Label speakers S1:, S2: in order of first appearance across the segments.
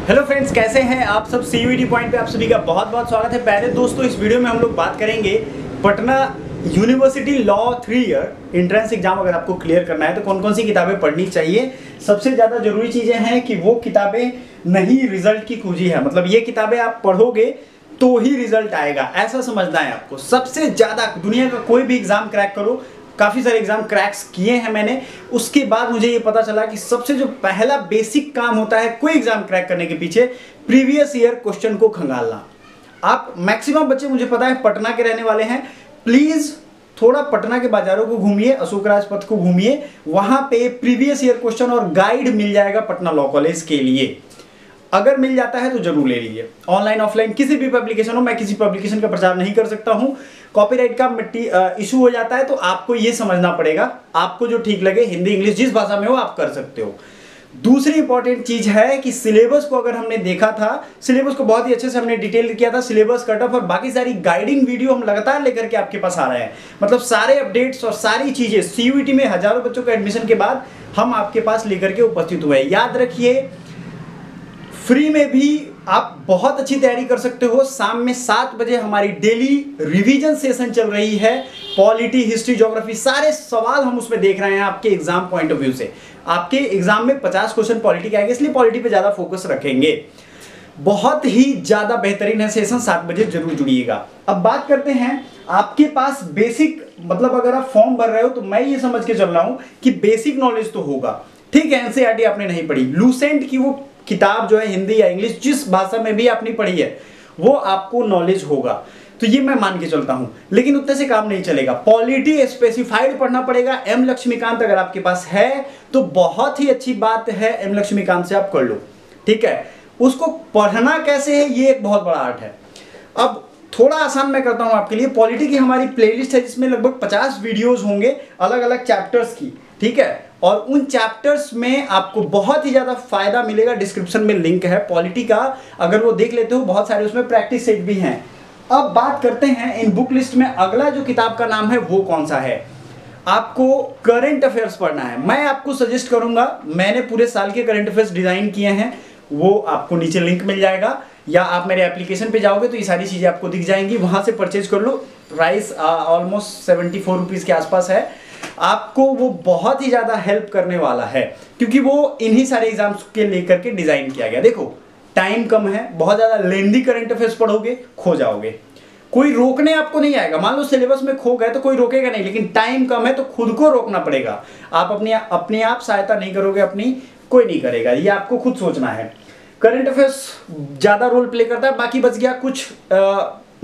S1: Hello friends, कैसे हैं आप सब। CUET पॉइंट पे आप सभी का बहुत बहुत स्वागत है। पहले दोस्तों, इस वीडियो में हम लोग बात करेंगे Patna university law 3 year entrance exam अगर आपको क्लियर करना है तो कौन कौन सी किताबें पढ़नी चाहिए। सबसे ज़्यादा जरूरी चीज़ें हैं कि वो किताबें नहीं रिजल्ट की कुंजी है, मतलब ये किताबें आप पढ़ोगे तो ही रिजल्ट आएगा, ऐसा समझना है आपको। सबसे ज़्यादा दुनिया का कोई भी एग्जाम क्रैक करो, काफ़ी सारे एग्जाम क्रैक्स किए हैं मैंने, उसके बाद मुझे ये पता चला कि सबसे जो पहला बेसिक काम होता है कोई एग्जाम क्रैक करने के पीछे, प्रीवियस ईयर क्वेश्चन को खंगालना। आप मैक्सिमम बच्चे मुझे पता है पटना के रहने वाले हैं, प्लीज थोड़ा पटना के बाजारों को घूमिए, अशोक राजपथ को घूमिए, वहां पे प्रीवियस ईयर क्वेश्चन और गाइड मिल जाएगा पटना लॉ कॉलेज के लिए। अगर मिल जाता है तो जरूर ले लीजिए, ऑनलाइन ऑफलाइन किसी भी पब्लिकेशन हो। मैं किसी पब्लिकेशन का प्रचार नहीं कर सकता हूं, कॉपीराइट का इशू हो जाता है, तो आपको ये समझना पड़ेगा, आपको जो ठीक लगे, हिंदी इंग्लिश जिस भाषा में हो आप कर सकते हो। दूसरी इंपॉर्टेंट चीज है कि सिलेबस को अगर हमने देखा था, सिलेबस को बहुत ही अच्छे से हमने डिटेल किया था, सिलेबस कट ऑफ और बाकी सारी गाइडिंग वीडियो हम लगातार लेकर के आपके पास आ रहे हैं। मतलब सारे अपडेट्स और सारी चीजें CUET में हजारों बच्चों के एडमिशन के बाद हम आपके पास लेकर के उपस्थित हुए। याद रखिए, फ्री में भी आप बहुत अच्छी तैयारी कर सकते हो। शाम में 7 बजे हमारी डेली रिवीजन सेशन चल रही है, पॉलिटी, हिस्ट्री, ज्योग्राफी, सारे सवाल हम उसमें देख रहे हैं आपके एग्जाम पॉइंट ऑफ व्यू से। आपके एग्जाम में 50 क्वेश्चन पॉलिटी के आएंगे, इसलिए पॉलिटी पे ज्यादा फोकस रखेंगे। बहुत ही ज्यादा बेहतरीन है सेशन, 7 बजे जरूर जुड़िएगा। अब बात करते हैं, आपके पास बेसिक, मतलब अगर आप फॉर्म भर रहे हो तो मैं ये समझ के चल रहा हूं कि बेसिक नॉलेज तो होगा, ठीक है। NCERT आपने नहीं पढ़ी, लूसेंट की वो किताब जो है हिंदी या इंग्लिश जिस भाषा में भी आपने पढ़ी है वो आपको नॉलेज होगा, तो ये मैं मान के चलता हूं। लेकिन उतने से काम नहीं चलेगा, पॉलिटी स्पेसिफाइड पढ़ना पड़ेगा। M लक्ष्मीकांत अगर आपके पास है तो बहुत ही अच्छी बात है, M लक्ष्मीकांत से आप कर लो, ठीक है। उसको पढ़ना कैसे है ये एक बहुत बड़ा आर्ट है। अब थोड़ा आसान मैं करता हूं आपके लिए। पॉलिटी की हमारी प्लेलिस्ट है जिसमें लगभग 50 वीडियोस होंगे अलग अलग चैप्टर्स की, ठीक है। और उन चैप्टर्स में आपको बहुत ही ज्यादा फायदा मिलेगा। डिस्क्रिप्शन में लिंक है पॉलिटी का, अगर वो देख लेते हो, बहुत सारे उसमें प्रैक्टिस सेट भी हैं। अब बात करते हैं इन बुक लिस्ट में अगला जो किताब का नाम है वो कौन सा है। आपको करंट अफेयर्स पढ़ना है। मैं आपको सजेस्ट करूंगा, मैंने पूरे साल के करंट अफेयर्स डिजाइन किए हैं, वो आपको नीचे लिंक मिल जाएगा, या आप मेरे एप्लीकेशन पे जाओगे तो ये सारी चीजें आपको दिख जाएंगी, वहां से परचेज कर लो। प्राइस ऑलमोस्ट 74 रुपीज के आसपास है। आपको वो बहुत ही ज्यादा हेल्प करने वाला है, क्योंकि वो इन्हीं सारे एग्जाम्स के लेकर के डिजाइन किया गया। देखो टाइम कम है, बहुत ज्यादा लेंदी करंट अफेयर्स पढ़ोगे खो जाओगे, कोई रोकने आपको नहीं आएगा। मान लो सिलेबस में खो गए तो कोई रोकेगा नहीं, लेकिन टाइम कम है तो खुद को रोकना पड़ेगा। आप अपने आप सहायता नहीं करोगे अपनी, कोई नहीं करेगा, ये आपको खुद सोचना है। करंट अफेयर्स ज्यादा रोल प्ले करता है, बाकी बच गया कुछ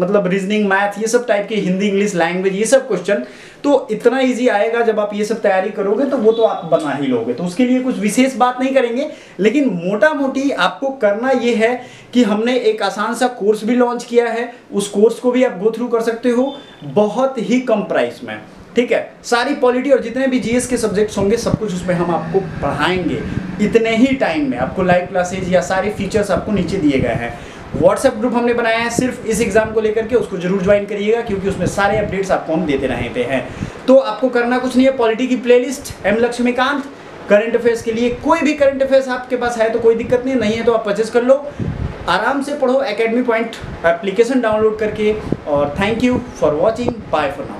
S1: मतलब रीजनिंग, मैथ, ये सब टाइप के, हिंदी इंग्लिश लैंग्वेज, ये सब क्वेश्चन तो इतना इजी आएगा जब आप ये सब तैयारी करोगे तो वो तो आप बना ही लोगे। तो उसके लिए कुछ विशेष बात नहीं करेंगे, लेकिन मोटा मोटी आपको करना ये है कि हमने एक आसान सा कोर्स भी लॉन्च किया है, उस कोर्स को भी आप गो थ्रू कर सकते हो बहुत ही कम प्राइस में, ठीक है। सारी पॉलिटी और जितने भी GS के सब्जेक्ट्स होंगे सब कुछ उसमें हम आपको पढ़ाएंगे इतने ही टाइम में। आपको लाइव क्लासेज या सारे फीचर्स आपको नीचे दिए गए हैं। व्हाट्सएप ग्रुप हमने बनाया है सिर्फ इस एग्जाम को लेकर के, उसको जरूर ज्वाइन करिएगा, क्योंकि उसमें सारे अपडेट्स आपको हम देते रहते हैं। तो आपको करना कुछ नहीं है, पॉलिटी की playlist, M Laxmikanth, current affairs के लिए कोई भी करंट अफेयर्स आपके पास है तो कोई दिक्कत नहीं है तो आप परचेज कर लो, आराम से पढ़ो Academy Point एप्लीकेशन डाउनलोड करके। और thank you for watching, bye for now.